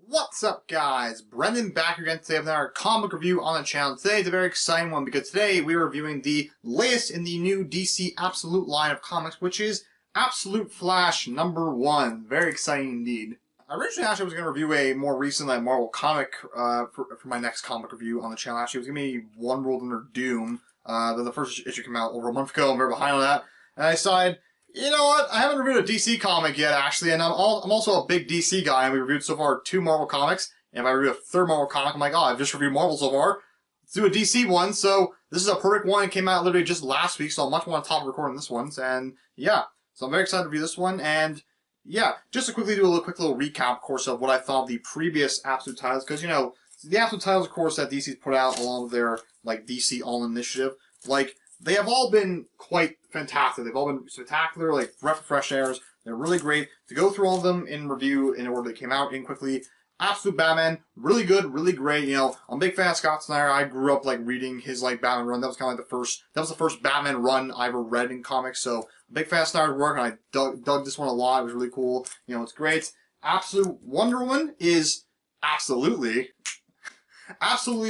What's up, guys? Brendan back again today with another comic review on the channel. Today is a very exciting one because today we're reviewing the latest in the new DC Absolute line of comics, which is Absolute Flash #1. Very exciting indeed. I originally actually was going to review a more recent Marvel comic for my next comic review on the channel. Actually, it was going to be One World Under Doom. The first issue came out over a month ago. I'm very behind on that. And I decided, you know what? I haven't reviewed a DC comic yet, actually, and I'm also a big DC guy, and we reviewed so far 2 Marvel comics, and if I review a 3rd Marvel comic, I'm like, oh, I've just reviewed Marvel so far. Let's do a DC one, so this is a perfect one. It came out literally just last week, so I'm much more on top of recording this one, and yeah, so I'm very excited to review this one, and yeah, just to quickly do a quick little recap, of course, of what I thought of the previous Absolute titles, because, you know, the Absolute titles, of course, that DC's put out along with their, DC All Initiative, they have all been quite fantastic. They've all been spectacular, breath of fresh airs. They're really great. To go through all of them in review in order they came out in quickly. Absolute Batman, really good, really great. You know, I'm a big fan of Scott Snyder. I grew up reading his Batman run. That was kind of the first Batman run I ever read in comics. So, I'm a big fan of Snyder's work, and I dug this one a lot. It was really cool. You know, it's great. Absolute Wonder Woman is absolutely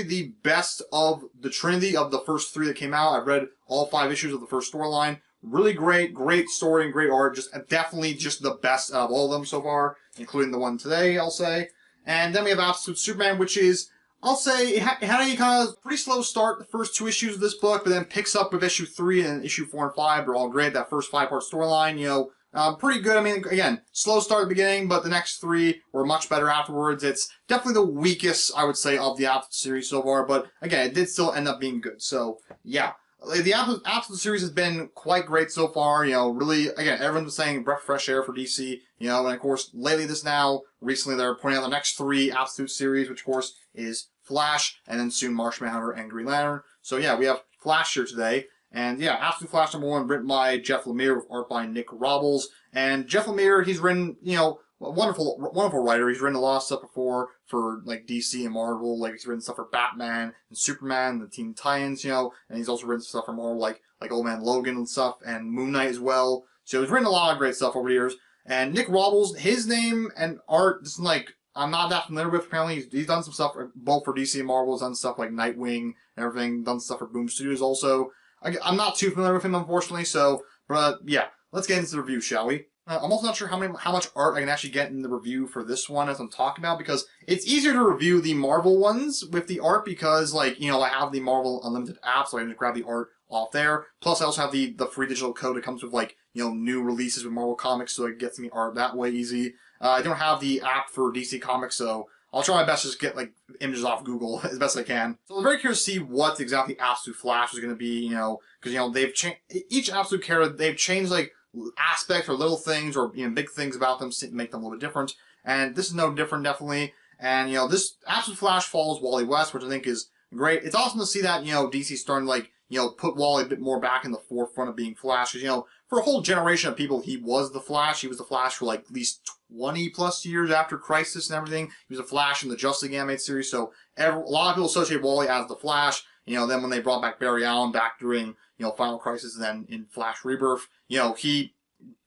the best of the trinity of the first 3 that came out. I've read all 5 issues of the first storyline. Really great story and great art. Definitely just the best out of all of them so far, including the one today, I'll say. And then we have Absolute Superman, which is, I'll say, it had a kind of pretty slow start, the first 2 issues of this book, but then picks up with issue 3 and issue 4 and 5. They're all great. That first 5-part storyline, you know, pretty good. I mean, again, slow start at the beginning, but the next 3 were much better afterwards. It's definitely the weakest, I would say, of the Absolute series so far, but again, it did still end up being good. So, yeah. The Absolute series has been quite great so far. You know, really, again, everyone's been saying breath of fresh air for DC. You know, and of course, recently they're pointing out the next 3 Absolute series, which of course is Flash, and then soon Martian Manhunter and Green Lantern. So yeah, we have Flash here today. And yeah, Absolute Flash #1, written by Jeff Lemire with art by Nick Robles. And Jeff Lemire, he's written, you know, a wonderful writer. He's written a lot of stuff before for DC and Marvel. He's written stuff for Batman and Superman, the Teen Titans, you know, and he's also written stuff for Marvel like Old Man Logan and stuff, and Moon Knight as well. So he's written a lot of great stuff over the years. And Nick Robles, his name and art, just I'm not that familiar with. Apparently, he's done some stuff both for DC and Marvel. He's done stuff like Nightwing and everything. Done stuff for Boom Studios also. I'm not too familiar with him, unfortunately. So, but yeah, let's get into the review, shall we? I'm also not sure how much art I can actually get in the review for this one as I'm talking about, because it's easier to review the Marvel ones with the art because, you know, I have the Marvel Unlimited app, so I can just grab the art off there. Plus, I also have the free digital code that comes with, you know, new releases with Marvel Comics, so it gets me art that way easy. I don't have the app for DC Comics, so I'll try my best to just get, images off Google as best I can. So I'm very curious to see what exactly Absolute Flash is going to be, you know, because, you know, they've changed, each Absolute character, they've changed, aspects or little things or, you know, big things about them to make them a little bit different. And this is no different, definitely. And, you know, this Absolute Flash follows Wally West, which I think is great. It's awesome to see that, you know, DC's starting to, you know, put Wally a bit more back in the forefront of being Flash. Because, you know, for a whole generation of people, he was the Flash. He was the Flash for, at least 20-plus years after Crisis and everything. He was a Flash in the Justice League animated series. So, a lot of people associate Wally as the Flash. You know, then when they brought back Barry Allen back during, you know, Final Crisis and then in Flash Rebirth, you know, he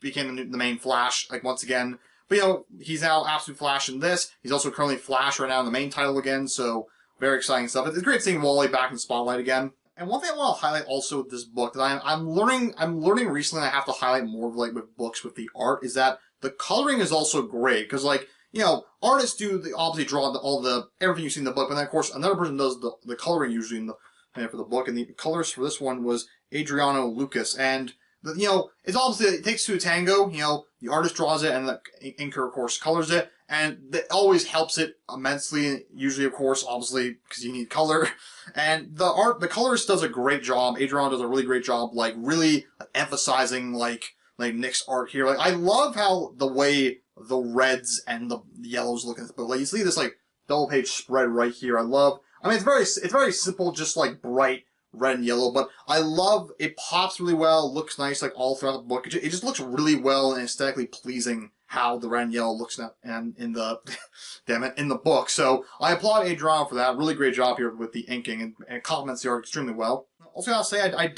became the main Flash, once again. But, you know, he's now Absolute Flash in this. He's also currently Flash right now in the main title again, so very exciting stuff. It's great seeing Wally back in the spotlight again. And one thing I want to highlight also with this book that I'm learning recently, and I have to highlight more of, with books with the art, is that the coloring is also great. Because, you know, artists obviously draw everything you see in the book, but then, of course, another person does the coloring usually for the book. And the colorist for this one was Adriano Lucas. And you know, it takes 2 to tango. You know, the artist draws it and the inker, of course, colors it. And that always helps it immensely. Usually, of course, obviously, because you need color. And the colorist does a great job. Adriano does a really great job, really emphasizing, Nick's art here. I love how the way the reds and the yellows look in this book. You see this, double page spread right here. I mean, it's very simple, just, bright red and yellow, but I love it. Pops really well, looks nice all throughout the book. It just looks really well and aesthetically pleasing how the red and yellow looks in the in the book. So I applaud Adriano for that. Really great job here with the inking, and it complements the art extremely well. Also, I'll say I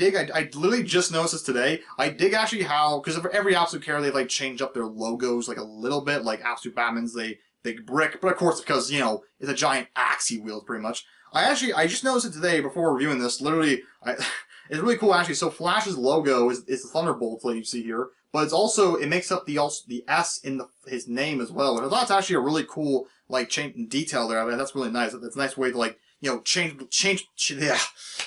literally just noticed this today. I dig actually how, because for every Absolute character they've changed up their logos a little bit. Absolute Batman's, they big brick, but of course because, you know, it's a giant axe he wields pretty much. I just noticed it today before reviewing this, literally, it's really cool actually. So Flash's logo is the Thunderbolt that you see here, but it's also, it makes up the S in his name as well. And that's actually a really cool, like, change detail there. I mean, that's really nice. That's a nice way to, like, you know, change, yeah.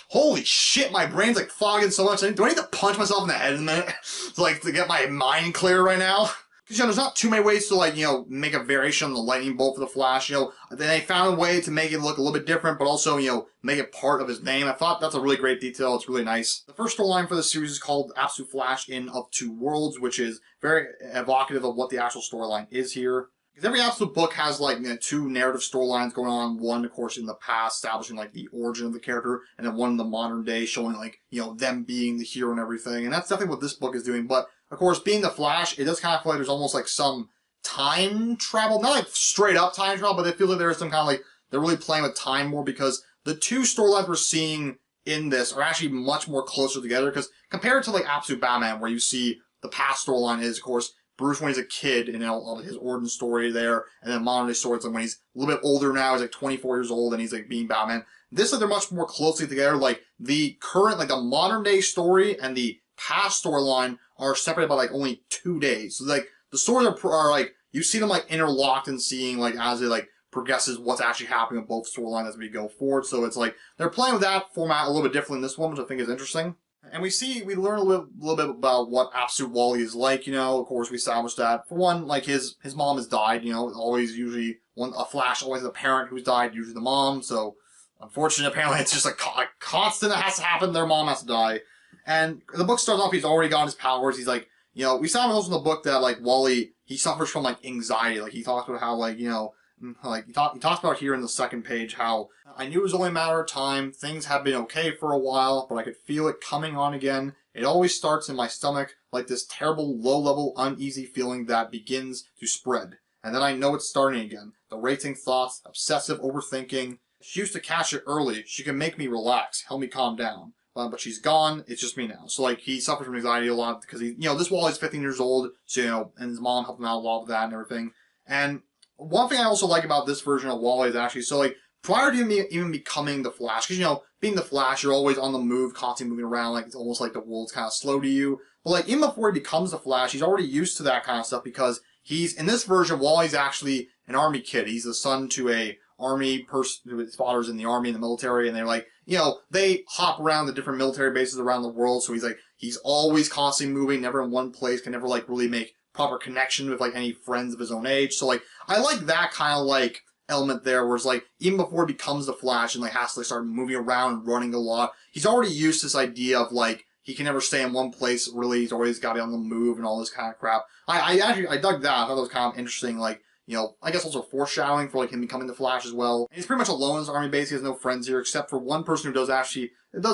Holy shit, my brain's like fogging so much. Do I need to punch myself in the head in a minute to get my mind clear right now? Because, you know, there's not too many ways to, like, you know, make a variation on the lightning bolt for the Flash. You know, then they found a way to make it look a little bit different, but also, you know, make it part of his name. I thought that's a really great detail. It's really nice. The first storyline for the series is called Absolute Flash in Of Two Worlds, which is very evocative of what the actual storyline is here. Because every Absolute book has, like, you know, two narrative storylines going on. One, of course, in the past, establishing, like, the origin of the character, and then one in the modern day, showing, like, you know, them being the hero and everything. And that's definitely what this book is doing. But, of course, being the Flash, it does kind of feel like there's almost, like, some time travel. Not, like, straight up time travel, but it feels like there is some kind of, like, they're really playing with time more, because the two storylines we're seeing in this are actually much more closer together. Because compared to, like, Absolute Batman, where you see the past storyline is, of course, Bruce when he's a kid, and all his origin story there, and then modern day story, it's like when he's a little bit older now, he's like 24 years old, and he's like being Batman. This, like, they're much more closely together. Like, the current, like, the modern day story and the past storyline are separated by, like, only 2 days. So, like, the stories are like, you see them, like, interlocked and seeing, like, as it, like, progresses what's actually happening with both storylines as we go forward. So it's like, they're playing with that format a little bit differently in this one, which I think is interesting. And we learn a little bit about what Absolute Wally is like, you know. Of course, we established that. For one, like, his mom has died, you know. Always, usually, a Flash always has a parent who's died, usually the mom. So, unfortunately, apparently, it's just a constant that has to happen. Their mom has to die. And the book starts off, he's already got his powers. He's like, you know, we saw also in the book that, like, Wally, he suffers from, like, anxiety. Like, he talks about how, like, you know, like, he talks about here in the second page how I knew it was only a matter of time. Things had been okay for a while, but I could feel it coming on again. It always starts in my stomach, like this terrible, low-level, uneasy feeling that begins to spread. And then I know it's starting again. The racing thoughts, obsessive overthinking. She used to catch it early. She can make me relax, help me calm down. But she's gone. It's just me now. So, like, he suffers from anxiety a lot because he, you know, this Wally's 15 years old. So, you know, and his mom helped him out a lot with that and everything. And one thing I also like about this version of Wally is actually, so, like, prior to him even becoming the Flash, because, you know, being the Flash, you're always on the move, constantly moving around, like, it's almost like the world's kind of slow to you. But, like, even before he becomes the Flash, he's already used to that kind of stuff, because in this version, Wally's actually an army kid. He's the son to a army person, his father's in the army, in the military, and they're like, you know, they hop around the different military bases around the world, so he's always constantly moving, never in one place, can never, like, really make proper connection with, like, any friends of his own age. So, like, I like that kind of, like, element there, where it's like, even before he becomes the Flash and, like, has to, like, start moving around and running a lot, he's already used to this idea of, like, he can never stay in one place, really. He's always got to be on the move and all this kind of crap. I dug that. I thought that was kind of interesting, like, you know, I guess also foreshadowing for, like, him becoming the Flash as well. And he's pretty much alone in his army base. He has no friends here, except for one person who does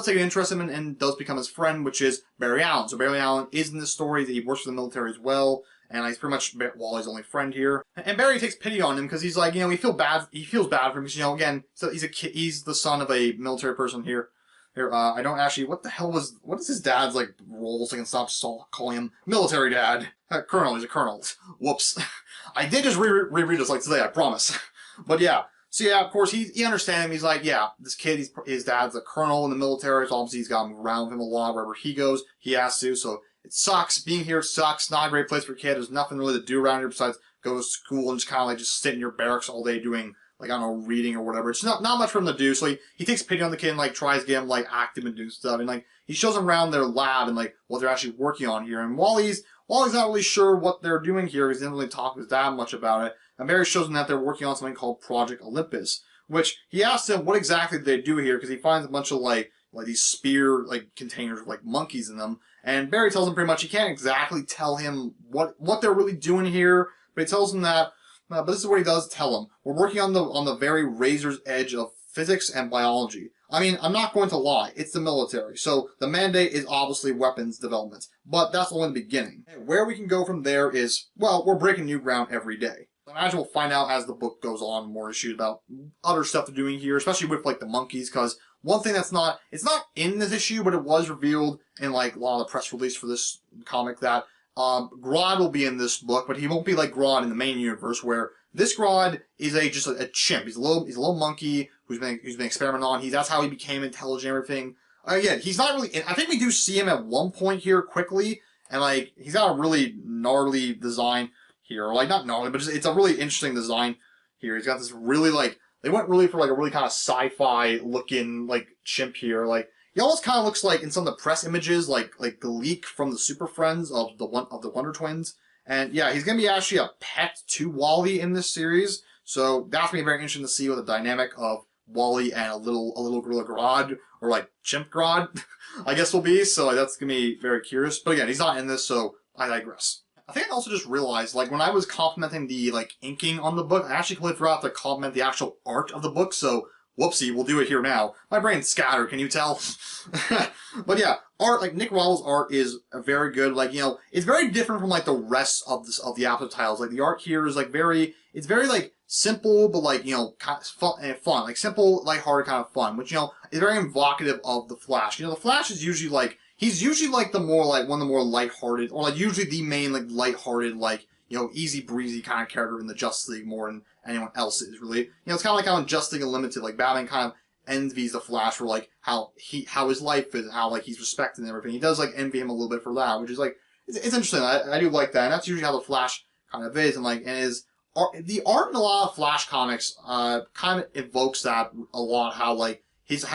take an interest in him and does become his friend, which is Barry Allen. So Barry Allen is in this story. He works for the military as well. And he's pretty much Wally's only friend here. And Barry takes pity on him because he's like, you know, he feels bad for him because, you know, again, so he's a kid, he's the son of a military person here. I don't actually, what is his dad's, like, role, so I can stop calling him military dad. Colonel, he's a colonel. Whoops. I did just reread this, like, today, I promise. But yeah. So yeah, of course, he understands him. He's like, yeah, this kid, his dad's a colonel in the military, so obviously he's got to move around with him a lot. Wherever he goes, he has to, so it sucks. Being here sucks. Not a great place for a kid. There's nothing really to do around here besides go to school and just kind of, like, just sit in your barracks all day doing, like, I don't know, reading or whatever. It's not much for him to do, so he takes pity on the kid and, like, tries to get him, like, active and do stuff. And, like, he shows him around their lab and, like, what they're actually working on here. And Wally's not really sure what they're doing here because he didn't really talk with his dad much about it. And Barry shows him that they're working on something called Project Olympus, which he asks him what exactly they do here because he finds a bunch of, like these spear, like, containers with, like, monkeys in them. And Barry tells him pretty much he can't exactly tell him what they're really doing here, but he tells him that, but this is what he does tell him. We're working on the very razor's edge of physics and biology. I mean, I'm not going to lie. It's the military. So the mandate is obviously weapons development. But that's only the beginning. Where we can go from there is, well, we're breaking new ground every day. I imagine we'll find out as the book goes on more issues about other stuff they're doing here, especially with, like, the monkeys, because one thing it's not in this issue, but it was revealed in, like, a lot of the press release for this comic that Grodd will be in this book, but he won't be like Grodd in the main universe where This Grodd is just a chimp. He's a little monkey who's been experimented on. That's how he became intelligent and everything. Again, he's not really. I think we do see him at one point here quickly, and like he's got a really gnarly design here. Like not gnarly, but it's a really interesting design here. He's got this really like they went really for like a really kind of sci-fi looking like chimp here. Like he almost kind of looks like in some of the press images, like the leak from the Super Friends of the Wonder Twins. And yeah, he's gonna be actually a pet to Wally in this series, so that's gonna be very interesting to see what the dynamic of Wally and a little gorilla Grodd, or like chimp Grodd, I guess will be. So like, that's gonna be very curious. But again, he's not in this, so I digress. I think I also just realized, like when I was complimenting the like inking on the book, I actually completely forgot to compliment the actual art of the book. So whoopsie, we'll do it here now. My brain's scattered, can you tell? But yeah, art, like Nick Waddell's art is very good. Like, you know, it's very different from like the rest of the Absolute titles. Like the art here is like it's very like simple, but like, you know, kind of fun. Like simple, lighthearted kind of fun, which, you know, is very evocative of the Flash. You know, the Flash is usually like, he's usually like one of the more lighthearted, or like usually the main like lighthearted, like, you know, easy breezy kind of character in the Justice League more than anyone else is really. You know, it's kind of like how in Justice League Unlimited, like Batman kind of envies the Flash for like how his life is, how like he's respected and everything. He does like envy him a little bit for that, which is like it's interesting. I do like that, and that's usually how the Flash kind of is, and like the art in a lot of Flash comics kind of evokes that a lot. How like he's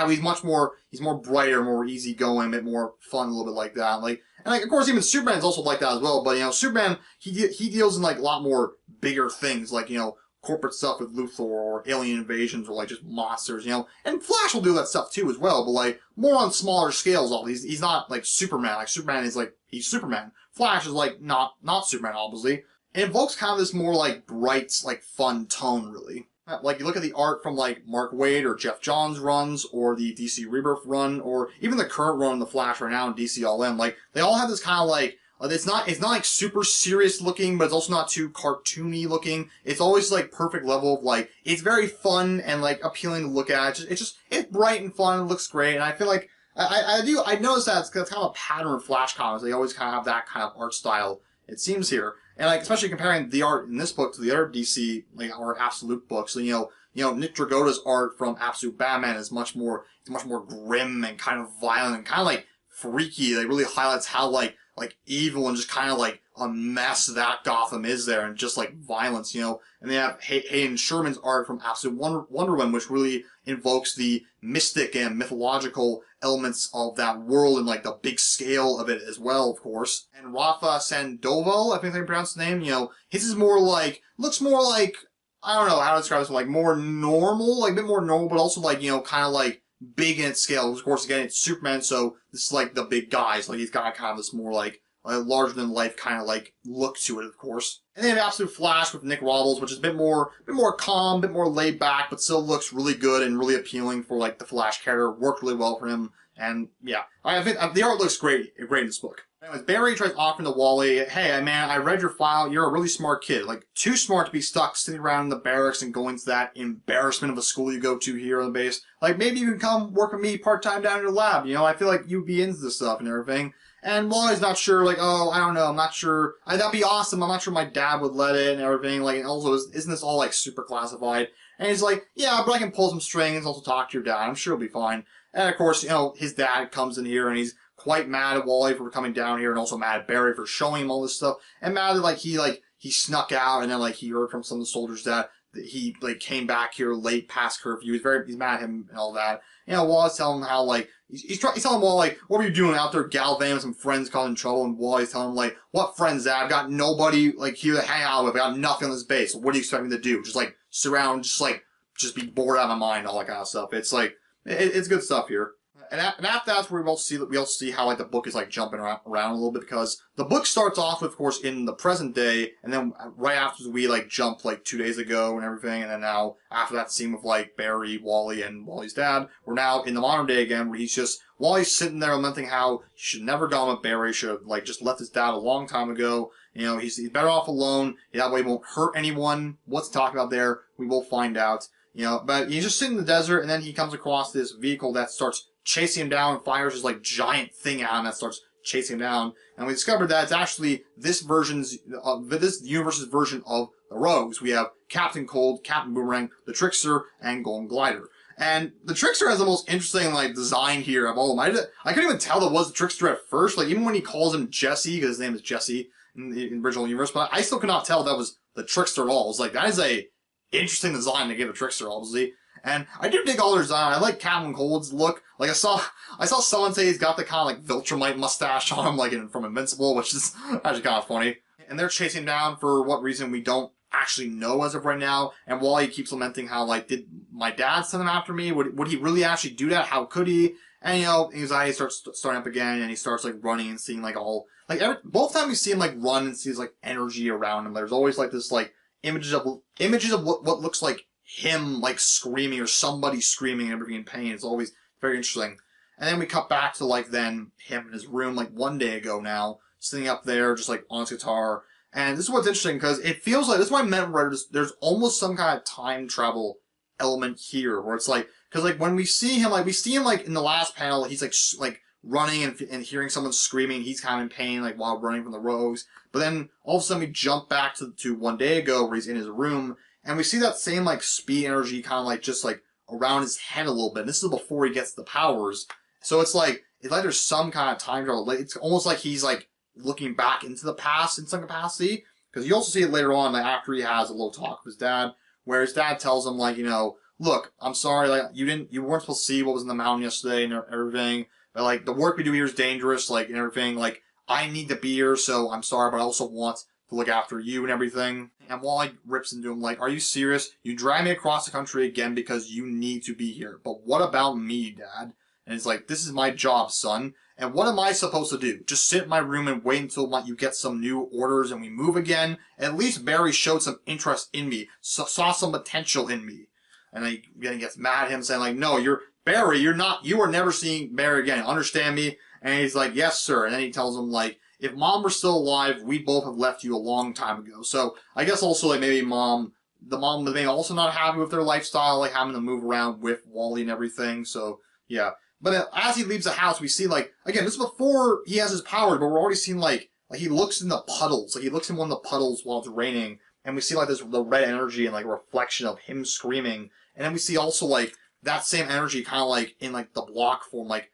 more brighter, more easygoing, a bit more fun, a little bit like that. Like, and like of course even Superman's also like that as well. But you know, Superman he deals in like a lot more bigger things, like, you know, corporate stuff with Luthor or alien invasions or like just monsters, you know. And Flash will do that stuff too as well, but like more on smaller scales. All he's not like Superman. Like Superman is like he's Superman. Flash is like not Superman, obviously. It evokes kind of this more like bright, like fun tone, really. Like you look at the art from like Mark Waid or Jeff Johns runs, or the DC Rebirth run, or even the current run in the Flash right now in DC All In. Like they all have this kind of like it's not like super serious looking, but it's also not too cartoony looking. It's always like perfect level of like it's very fun and like appealing to look at. It's bright and fun. It looks great, and I feel like I noticed that it's kind of a pattern of Flash comics. They always kind of have that kind of art style, it seems here. And like especially comparing the art in this book to the other DC like or Absolute books, so, you know Nick Dragotta's art from Absolute Batman is much more grim and kind of violent and kind of like freaky. It really highlights how like evil and just kind of like a mess that Gotham is there, and just like violence, you know. And they have Hayden Sherman's art from Absolute Wonder Woman, which really invokes the mystic and mythological elements of that world and like the big scale of it as well, of course. And Rafa Sandoval, I think they pronounce the name, you know, his is looks more like, I don't know how to describe this, like more normal, like a bit more normal, but also like, you know, kind of like big in its scale. Of course, again, it's Superman, so this is like the big guys. Like he's got kind of this more like larger than life kind of like look to it, of course. And then Absolute Flash with Nick Robles, which is a bit more calm, a bit more laid back, but still looks really good and really appealing for like the Flash character. Worked really well for him, and yeah, I think the art looks great in this book. Anyways, Barry tries offering to Wally, hey man, I read your file, you're a really smart kid. Like, too smart to be stuck sitting around in the barracks and going to that embarrassment of a school you go to here on the base. Like, maybe you can come work with me part-time down in your lab, you know, I feel like you'd be into this stuff and everything. And Wally's not sure, like, oh, I don't know, I'm not sure, that'd be awesome, I'm not sure my dad would let it and everything, like, and also, isn't this all, like, super classified? And he's like, yeah, but I can pull some strings, also talk to your dad, I'm sure he'll be fine. And of course, you know, his dad comes in here and he's quite mad at Wally for coming down here, and also mad at Barry for showing him all this stuff, and mad that he snuck out, and then like he heard from some of the soldiers that he like came back here late past curfew. He's mad at him and all that. You know, Wally's telling him how like he's telling Wally like, what were you doing out there gallivanting with some friends causing trouble? And Wally's telling him like, what friends that? I've got nobody like here to hang out with. I got nothing on this base. What do you expect me to do? Just like surround, just be bored out of my mind, all that kind of stuff. It's like it's good stuff here. And after that's where we all see how like the book is like jumping around a little bit, because the book starts off, of course, in the present day, and then right after we like jump like 2 days ago and everything, and then now after that scene with like Barry, Wally, and Wally's dad, we're now in the modern day again, where Wally's sitting there lamenting how he should never gone with Barry, should have like just left his dad a long time ago. You know, he's better off alone. That way he won't hurt anyone. What's talking about there? We will find out. You know, but he's just sitting in the desert, and then he comes across this vehicle that starts chasing him down and fires this like giant thing at him that starts chasing him down. And we discovered that it's actually this universe's version of the Rogues. We have Captain Cold, Captain Boomerang, the Trickster, and Golden Glider. And the Trickster has the most interesting, like, design here of all of them. I couldn't even tell that was the Trickster at first. Like, even when he calls him Jesse, because his name is Jesse in the original universe, but I still could not tell that was the Trickster at all. It's like, that is a interesting design to give a Trickster, obviously. And I do dig all their design. I like Captain Cold's look. Like, I saw someone say he's got the kind of, like, Viltrumite mustache on him, like, from Invincible, which is actually kind of funny. And they're chasing him down for what reason we don't actually know as of right now. And Wally keeps lamenting how, like, did my dad send him after me? Would he really actually do that? How could he? And, you know, anxiety starts starting up again, and he starts, like, running and seeing, like, all, like, both times we see him, like, run and sees, like, energy around him, there's always, like, this, like, images of what looks like him, like, screaming, or somebody screaming and everything in pain. It's always very interesting. And then we cut back to, like, then him in his room, like, one day ago now, sitting up there, just, like, on his guitar. And this is what's interesting, because it feels like, this is why I meant, right, there's almost some kind of time travel element here, where it's like, because, like, when we see him, like, in the last panel, he's, like running and hearing someone screaming, he's kind of in pain, like, while running from the Rogues. But then, all of a sudden, we jump back to one day ago, where he's in his room, and we see that same, like, speed energy kind of, like, just, like, around his head a little bit. And this is before he gets the powers. So it's like there's some kind of time travel. It's almost like he's, like, looking back into the past in some capacity. Because you also see it later on, like, after he has a little talk with his dad, where his dad tells him, like, you know, look, I'm sorry, like, you weren't supposed to see what was in the mountain yesterday and everything. But, like, the work we do here is dangerous, like, and everything. Like, I need to be here, so I'm sorry, but I also want to look after you and everything. And Wally rips into him, like, are you serious? You drag me across the country again because you need to be here. But what about me, Dad? And it's like, this is my job, son. And what am I supposed to do? Just sit in my room and wait until you get some new orders and we move again? At least Barry showed some interest in me, saw some potential in me. And then he gets mad at him, saying, like, no, Barry, you are never seeing Barry again. Understand me? And he's like, yes, sir. And then he tells him, like, if Mom were still alive, we'd both have left you a long time ago. So I guess also, like, maybe the mom may also not happy with their lifestyle, like having to move around with Wally and everything. So yeah. But as he leaves the house, we see, like, again, this is before he has his powers, but we're already seeing, like he looks in the puddles. Like, he looks in one of the puddles while it's raining, and we see, like, the red energy and, like, a reflection of him screaming. And then we see also, like, that same energy kind of, like, in, like, the block form, like,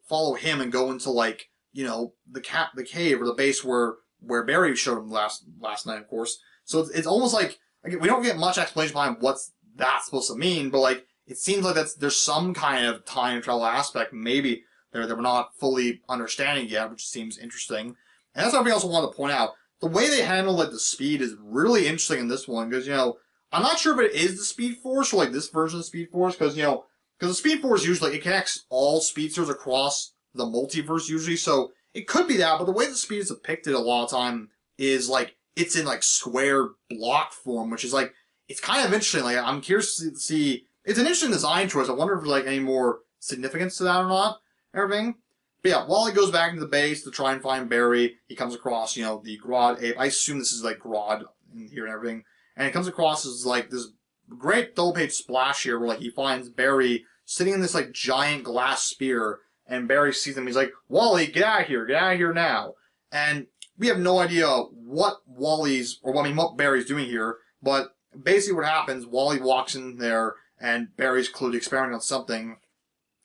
follow him and go into, like, you know, the cave or the base where Barry showed him last night, of course. So it's almost like, again, we don't get much explanation behind what's that supposed to mean, but, like, it seems like there's some kind of time travel aspect, maybe, that we're not fully understanding yet, which seems interesting. And that's something else I want to point out. The way they handle, like, the speed is really interesting in this one, because, you know, I'm not sure if it is the Speed Force, or, like, this version of Speed Force, because, you know, because the Speed Force usually, it connects all speedsters across the multiverse usually, so it could be that, but the way the speed is depicted a lot of time is, like, it's in, like, square block form, which is, like, it's kind of interesting. Like, I'm curious to see, it's an interesting design choice. I wonder if there's, like, any more significance to that or not, everything. But yeah, Wally goes back into the base to try and find Barry. He comes across, you know, the Grodd ape. I assume this is, like, Grodd in here and everything. And he comes across as, like, this great double-page splash here where, like, he finds Barry sitting in this, like, giant glass sphere, and Barry sees him. He's like, Wally, get out of here now. And we have no idea what Barry's doing here, but basically what happens, Wally walks in there, and Barry's clearly experimenting on something,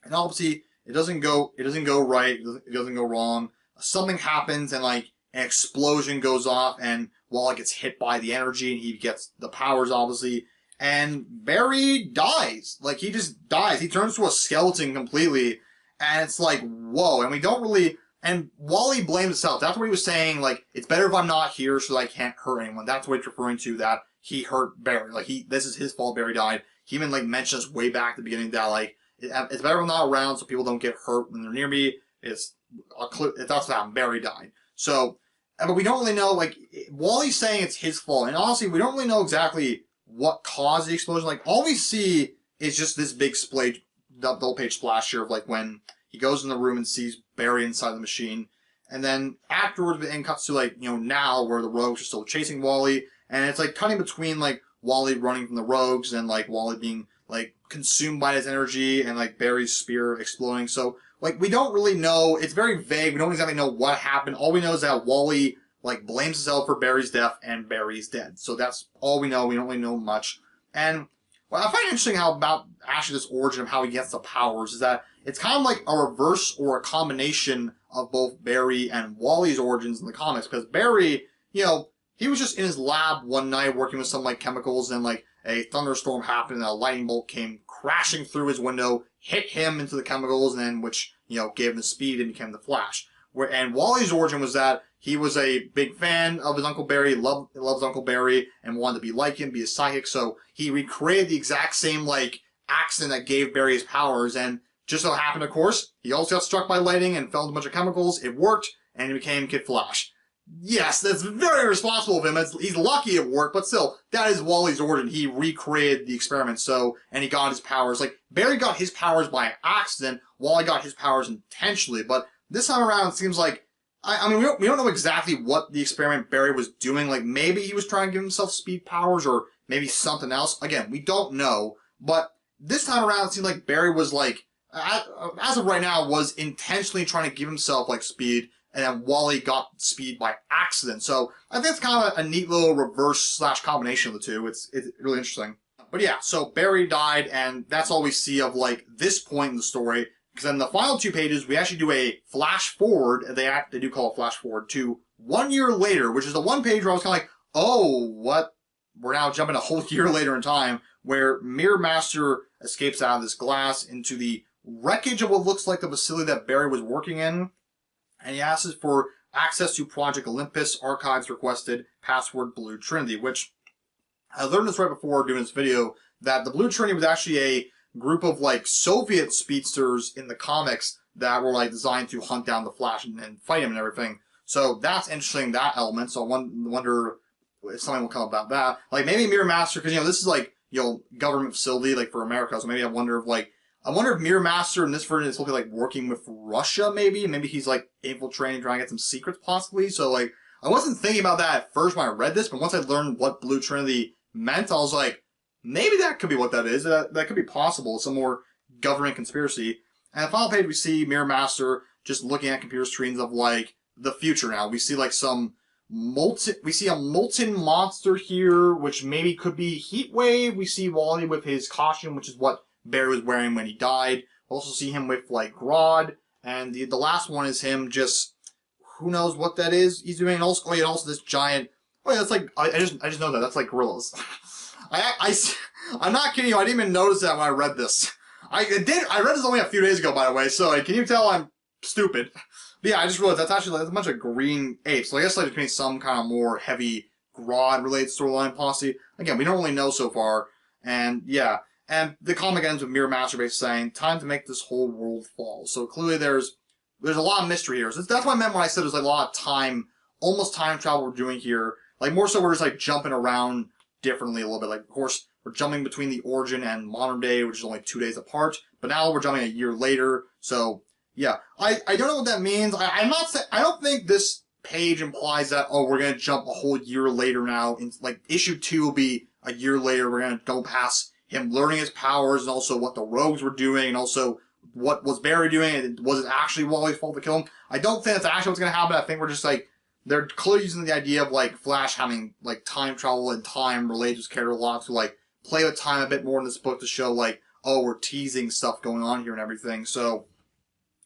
and obviously, it doesn't go right, it doesn't go wrong. Something happens, and, like, an explosion goes off, and Wally gets hit by the energy, and he gets the powers, obviously, and Barry dies. Like, he just dies. He turns to a skeleton completely, and it's like, whoa, and we don't really, and Wally blames himself. That's what he was saying, like, it's better if I'm not here so that I can't hurt anyone. That's what he's referring to, that he hurt Barry. Like, this is his fault Barry died. He even, like, mentions way back at the beginning that, like, it's better if I'm not around so people don't get hurt when they're near me. That's what happened. Barry died. So, but we don't really know, like, Wally's saying it's his fault, and honestly, we don't really know exactly what caused the explosion. Like, all we see is just this big double-page splash here of, like, when he goes in the room and sees Barry inside the machine, and then afterwards, it cuts to, like, you know, now, where the Rogues are still chasing Wally, and it's, like, cutting between, like, Wally running from the Rogues, and, like, Wally being, like, consumed by his energy, and, like, Barry's spear exploding. So, like, we don't really know. It's very vague. We don't exactly know what happened. All we know is that Wally, like blames himself for Barry's death, and Barry's dead. So that's all we know. We don't really know much. And what I find interesting how about actually this origin of how he gets the powers is that it's kind of like a reverse or a combination of both Barry and Wally's origins in the comics. Because Barry, he was just in his lab one night working with some like chemicals, and like a thunderstorm happened and a lightning bolt came crashing through his window, hit him into the chemicals, and then which gave him the speed and became the Flash. And Wally's origin was that he was a big fan of his Uncle Barry, loves Uncle Barry, and wanted to be like him, be a psychic. So he recreated the exact same like accident that gave Barry his powers. And just so happened, of course, he also got struck by lightning and fell into a bunch of chemicals. It worked, and he became Kid Flash. Yes, that's very responsible of him. He's lucky it worked, but still, that is Wally's origin. He recreated the experiment, and he got his powers. Like, Barry got his powers by accident, Wally got his powers intentionally, but this time around, it seems like, I mean, we don't know exactly what the experiment Barry was doing. Like, maybe he was trying to give himself speed powers, or maybe something else. Again, we don't know, but this time around, it seemed like Barry was like, as of right now, was intentionally trying to give himself, like, speed, and then Wally got speed by accident. So I think it's kind of a neat little reverse / combination of the two. It's really interesting. But yeah, so Barry died, and that's all we see of like this point in the story. Because in the final 2 pages, we actually do a flash forward. They do call it flash forward to 1 year later, which is the one page where I was kind of like, oh, what? We're now jumping a whole year later in time, where Mirror Master escapes out of this glass into the wreckage of what looks like the facility that Barry was working in. And he asks for access to Project Olympus, archives requested, password Blue Trinity, which I learned this right before doing this video, that the Blue Trinity was actually a group of like Soviet speedsters in the comics that were like designed to hunt down the Flash and fight him and everything. So that's interesting, that element. So I wonder if something will come about that. Like maybe Mirror Master, because this is like, government facility like for America. So maybe I wonder if Mirror Master in this version is hopefully like working with Russia, maybe. Maybe he's like infiltrating, trying to get some secrets, possibly. So like, I wasn't thinking about that at first when I read this, but once I learned what Blue Trinity meant, I was like, maybe that could be what that is. That could be possible. Some more government conspiracy. And the final page, we see Mirror Master just looking at computer screens of like the future now. We see like we see a molten monster here, which maybe could be Heatwave. We see Wally with his costume, which is what Barry was wearing when he died. We'll also see him with like Grodd, and the last one is him just, who knows what that is he's doing. And also, also this giant, that's like, I just know that, that's like gorillas. I'm not kidding you, I didn't even notice that when I read this. I read this only a few days ago, by the way, so can you tell I'm stupid? But yeah, I just realized that's a bunch of green apes. So I guess like between some kind of more heavy Grodd-related storyline posse. Again, we don't really know so far, and yeah. And the comic ends with Mirror Master basically saying, time to make this whole world fall. So clearly there's a lot of mystery here. So that's what I meant when I said there's like a lot of time, almost time travel we're doing here. Like more so we're just like jumping around differently a little bit. Like of course we're jumping between the origin and modern day, which is only 2 days apart. But now we're jumping a year later. So yeah, I don't know what that means. I don't think this page implies that, oh, we're going to jump a whole year later now. In, like issue 2 will be a year later. We're going to go past him learning his powers, and also what the Rogues were doing, and also what was Barry doing, and was it actually Wally's fault to kill him? I don't think that's actually what's going to happen. I think we're just like, they're clearly using the idea of like Flash having like time travel and time related to his character a lot to like play with time a bit more in this book to show like, oh, we're teasing stuff going on here and everything. So,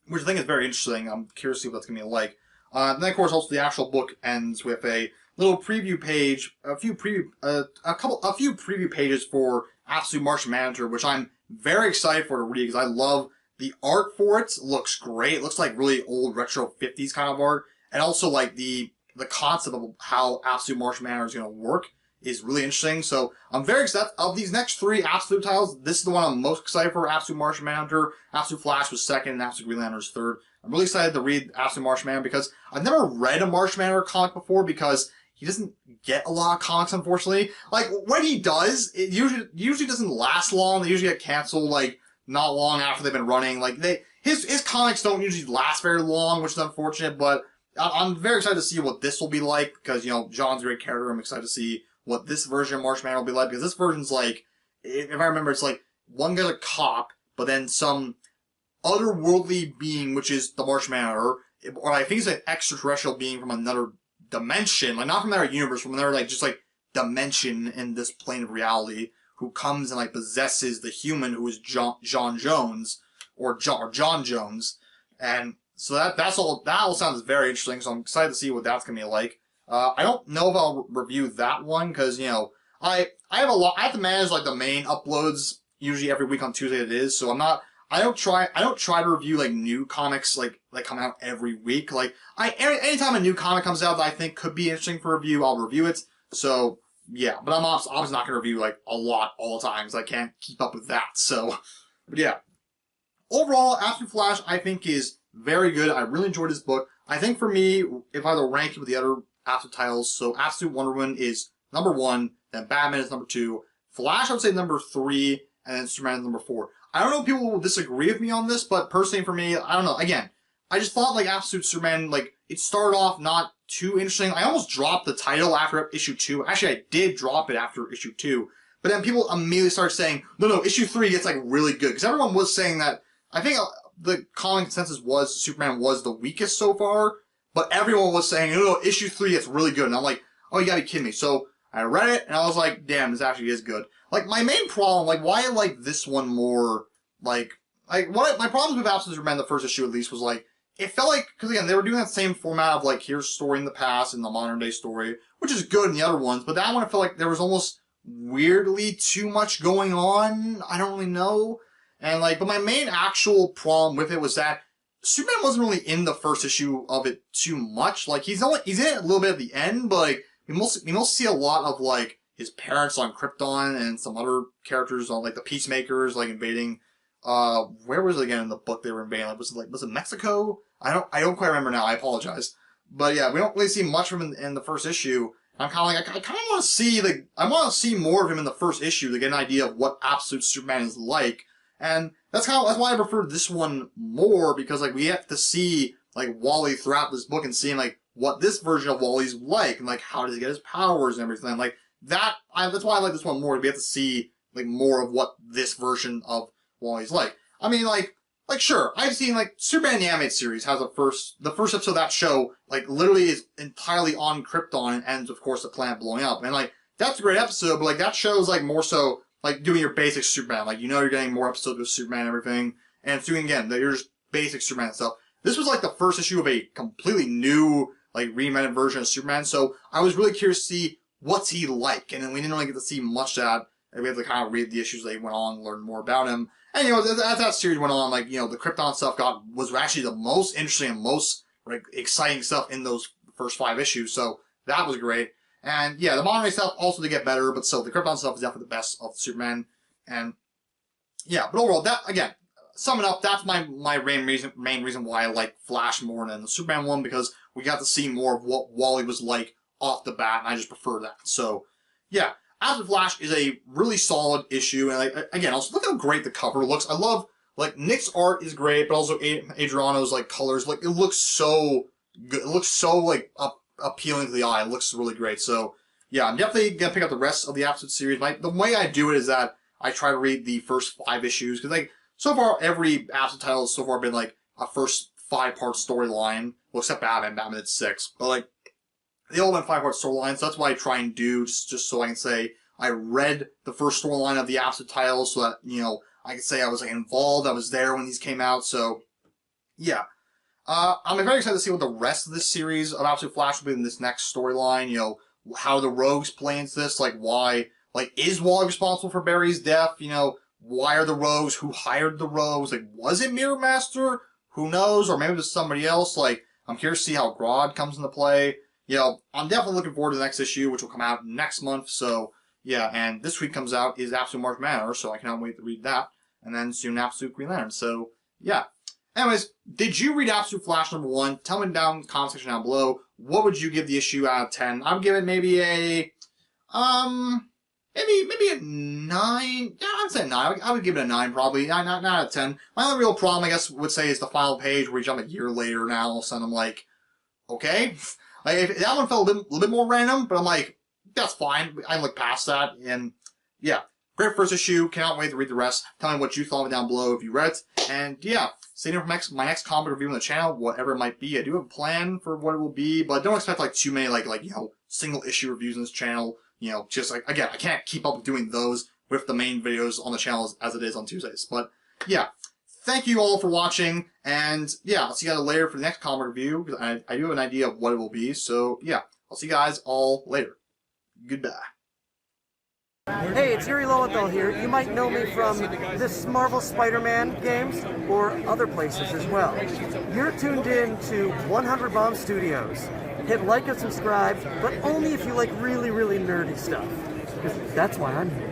which I think is very interesting. I'm curious to see what that's going to be like. And then of course also the actual book ends with a little preview page, a few preview pages for Absolute Martian Manhunter, which I'm very excited for to read because I love the art for it. It looks great. It looks like really old retro 50s kind of art. And also like the concept of how Absolute Martian Manhunter is going to work is really interesting. So I'm very excited. Of these next 3 Absolute titles, this is the one I'm most excited for. Absolute Martian Manhunter. Absolute Flash was 2nd, and Absolute Green Lantern was 3rd. I'm really excited to read Absolute Martian Manhunter because I've never read a Martian Manhunter comic before because he doesn't get a lot of comics, unfortunately. Like, when he does, it usually doesn't last long. They usually get canceled, like, not long after they've been running. Like, his comics don't usually last very long, which is unfortunate, but I'm very excited to see what this will be like, because, John's a great character. I'm excited to see what this version of Martian Manhunter will be like, because this version's like, if I remember, it's like, one guy's a cop, but then some otherworldly being, which is the Martian Manhunter, or I think he's an extraterrestrial being from another dimension, like not from their universe, from their like just like dimension in this plane of reality, who comes and like possesses the human who is John Jones or John Jones, and so that all sounds very interesting. So I'm excited to see what that's gonna be like. I don't know if I'll review that one because I have a lot. I have to manage like the main uploads usually every week on Tuesday. It is so I'm not. I don't try to review like new comics like come out every week. Like anytime a new comic comes out that I think could be interesting for review, I'll review it. So yeah, but I'm obviously not gonna review like a lot all the time because I can't keep up with that. So, but yeah, overall, Absolute Flash I think is very good. I really enjoyed this book. I think for me, if I had to rank it with the other Absolute titles, so Absolute Wonder Woman is number 1, then Batman is number 2, Flash I would say number 3, and then Superman is number 4. I don't know if people will disagree with me on this, but personally for me, I don't know. Again, I just thought like Absolute Superman, like it started off not too interesting. I almost dropped the title after issue 2. Actually, I did drop it after issue 2. But then people immediately started saying, no, issue 3 gets like really good. Because everyone was saying that, I think the common consensus was Superman was the weakest so far. But everyone was saying, no, issue 3 gets really good. And I'm like, oh, you gotta be kidding me. So I read it and I was like, damn, this actually is good. Like my main problem, like why I like this one more, like what my problems with Absolute Superman the first issue at least was like, it felt like, because again, they were doing that same format of like, here's a story in the past and the modern day story, which is good in the other ones, but that one I felt like there was almost weirdly too much going on. I don't really know. And like, but my main actual problem with it was that Superman wasn't really in the first issue of it too much. Like, he's in it a little bit at the end, but like, we mostly see a lot of like, his parents on Krypton and some other characters on like the Peacemakers, like invading, where was it again in the book they were invading? Like, was it Mexico? I don't quite remember now. I apologize. But yeah, we don't really see much of him in the first issue. I'm kind of like, I kind of want to see I want to see more of him in the first issue to get an idea of what Absolute Superman is like. And that's why I prefer this one more, because like we have to see like Wally throughout this book and seeing like what this version of Wally's like and like how does he get his powers and everything. Like that's why I like this one more. We have to see like more of what this version of Wally's like. I mean, like sure, I've seen like Superman the Animated Series has the first episode of that show like literally is entirely on Krypton and ends of course the planet blowing up, and like that's a great episode, but like that show is like more so like doing your basic Superman, like you're getting more episodes of Superman and everything, and it's doing again your just basic Superman stuff. This was like the first issue of a completely new like reinvented version of Superman, so I was really curious to see what's he like, and then we didn't really get to see much of that. And we had to kind of read the issues that he went on, learn more about him. And, as that series went on, like, the Krypton stuff was actually the most interesting and most, like, exciting stuff in those first 5 issues. So, that was great. And, yeah, the modern day stuff also did get better, but still, the Krypton stuff is definitely the best of Superman. And, yeah, but overall, that, again, summing up, that's my main reason why I like Flash more than the Superman one, because we got to see more of what Wally was like off the bat, and I just prefer that. So, yeah. Absolute Flash is a really solid issue, and like again, also look how great the cover looks. I love like Nick's art is great, but also Adriano's like colors, like it looks so good. It looks so like appealing to the eye. It looks really great. So yeah, I'm definitely gonna pick up the rest of the Absolute series. The way I do it is that I try to read the first 5 issues, because like so far every Absolute title has so far been like a first 5-part storyline. Well, except Batman. Batman did 6, but like. They all went 5-part storylines, so that's what I try and do, just so I can say I read the first storyline of the Absolute titles, so that, I can say I was like involved, I was there when these came out, so, yeah. I'm very excited to see what the rest of this series of Absolute Flash will be in this next storyline, how the Rogues play into this, like why, like is Wally responsible for Barry's death, why are the Rogues, who hired the Rogues, like was it Mirror Master, who knows, or maybe it was somebody else, like I'm curious to see how Grodd comes into play. I'm definitely looking forward to the next issue, which will come out next month. So, yeah, and this week comes out is Absolute Martian Manhunter, so I cannot wait to read that. And then soon Absolute Green Lantern. So, yeah. Anyways, did you read Absolute Flash number 1? Tell me down in the comment section down below. What would you give the issue out of 10? I would give it maybe a, maybe a 9. Yeah, I'd say 9. I would give it a 9 probably. 9 out of 10. My only real problem, I guess, would say is the final page where we jump a year later now. All of a sudden I'm like, okay. Like, if that one felt a little bit more random, but I'm like, that's fine. I look past that, and yeah. great first issue. Cannot wait to read the rest. Tell me what you thought of it down below if you read it. And yeah, stay tuned for my next comic review on the channel, whatever it might be. I do have a plan for what it will be, but don't expect like too many like single issue reviews on this channel. Just like, again, I can't keep up with doing those with the main videos on the channel as it is on Tuesdays. But yeah, thank you all for watching, and yeah, I'll see you guys later for the next comic review, because I do have an idea of what it will be. So yeah, I'll see you guys all later. Goodbye. Hey, it's Yuri Lowenthal here. You might know me from this Marvel Spider-Man games or other places as well. You're tuned in to 100 Bomb Studios. Hit like and subscribe, but only if you like really, really nerdy stuff, because that's why I'm here.